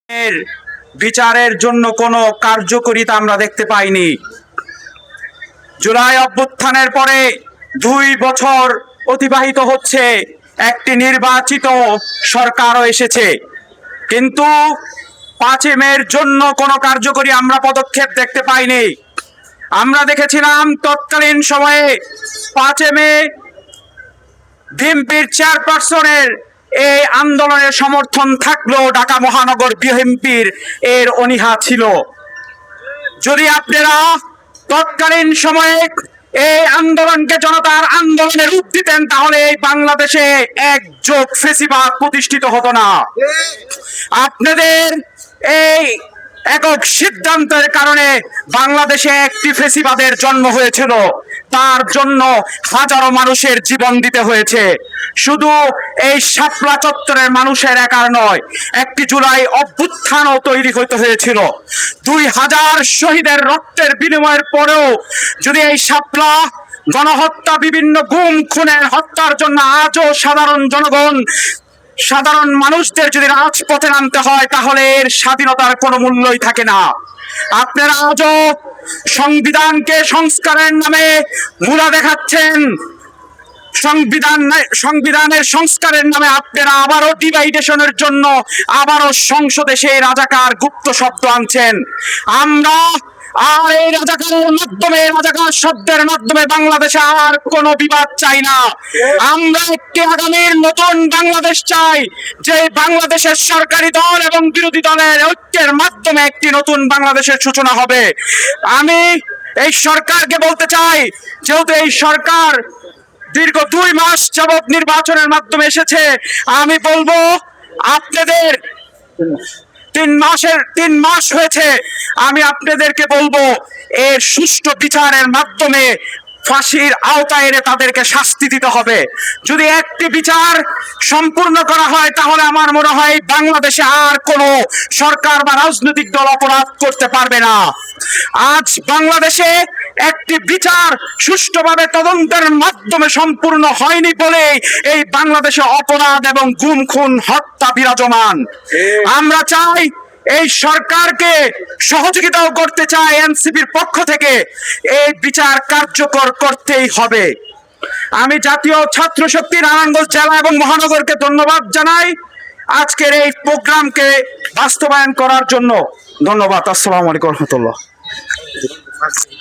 এর বিচারের জন্য কোনো কার্যকরিতা আমরা দেখতে পাইনি। জুলাই অভ্যুত্থানের পরে 2 বছর অতিবাহিত হচ্ছে, একটি নির্বাচিত সরকারও এসেছে, কিন্তু 5 মের জন্য কোনো কার্যকরী আমরা পদক্ষেপ দেখতে পাইনি। আমরা দেখেছিলাম তৎকালীন সময়ে 5 মে বিএনপির চেয়ারপারসনের এই আন্দোলনের সমর্থন থাকলেও ঢাকা মহানগর বিএনপির এর অনীহা ছিল। যদি আপনারা তৎকালীন সময়ে এই আন্দোলনকে জনতার আন্দোলনে রূপ দিতেন, তাহলে এই বাংলাদেশে একযোগ ফেসিবাদ প্রতিষ্ঠিত হতো না। আপনাদের এই একক সিদ্ধান্তের কারণে বাংলাদেশে একটি ফেসিবাদের জন্ম হয়েছিল, তার জন্য হাজারো মানুষের জীবন দিতে হয়েছে। শুধু এই শাপলা চত্বরের মানুষের একার নয়, একটি জুলাই অভ্যুত্থানও তৈরি হতে হয়েছিল। 2000 শহীদের রক্তের বিনিময়ের পরেও যদি এই শাপলা গণহত্যা, বিভিন্ন গুম খুনের হত্যার জন্য আজও সাধারণ মানুষদের যদি রাজপথে নামতে হয়, তাহলে এর স্বাধীনতার কোনো মূল্যই থাকে না। আপনারা আজও সংবিধানকে সংস্কারের নামে মূলা দেখাচ্ছেন। সংবিধানের সংস্কারের নামে আপনারা আবারও ডিভাইডেশনের জন্য আবারও সংসদে সেই রাজাকার গুপ্ত শব্দ আনছেন। আমরা আর এই রাজাকার শব্দের মাধ্যমে বাংলাদেশে আর কোনো বিবাদ চাই না। আমরা একটি আগামীর নতুন বাংলাদেশ চাই, যে বাংলাদেশের সরকারি দল এবং বিরোধী দলের ঐক্যের মাধ্যমে একটি নতুন বাংলাদেশের সূচনা হবে। আমি এই সরকারকে বলতে চাই, যেহেতু এই সরকার দীর্ঘ 2 মাস যাবৎ নির্বাচনের মাধ্যমে এসেছে, আমি বলবো আপনাদের 3 মাস হয়েছে, আমি আপনাদেরকে বলবো এর সুষ্ঠু বিচারের মাধ্যমে ফাঁসির আওতায় এনে তাদেরকে শাস্তি দিতে হবে। যদি একটি বিচার সম্পূর্ণ করা হয়, তাহলে আমার মনে হয় বাংলাদেশে আর কোনো সরকার বা রাজনৈতিক দল অপরাধ করতে পারবে না। আজ বাংলাদেশে একটি বিচার সুষ্ঠুভাবে তদন্তের মাধ্যমে সম্পূর্ণ হয়নি বলে এই বাংলাদেশে অপরাধ এবং গুম খুন হত্যা বিরাজমান। আমরা চাই, এই সরকারকে সহযোগিতাও করতে চাই এনসিপির পক্ষ থেকে, এই বিচার কার্যকর করতেই হবে। আমি জাতীয় ছাত্র শক্তি নারায়ণগঞ্জ জেলা এবং মহানগরকে ধন্যবাদ জানাই আজকের এই প্রোগ্রামকে বাস্তবায়ন করার জন্য। ধন্যবাদ। আসসালামু আলাইকুম রহমতুল্লাহ।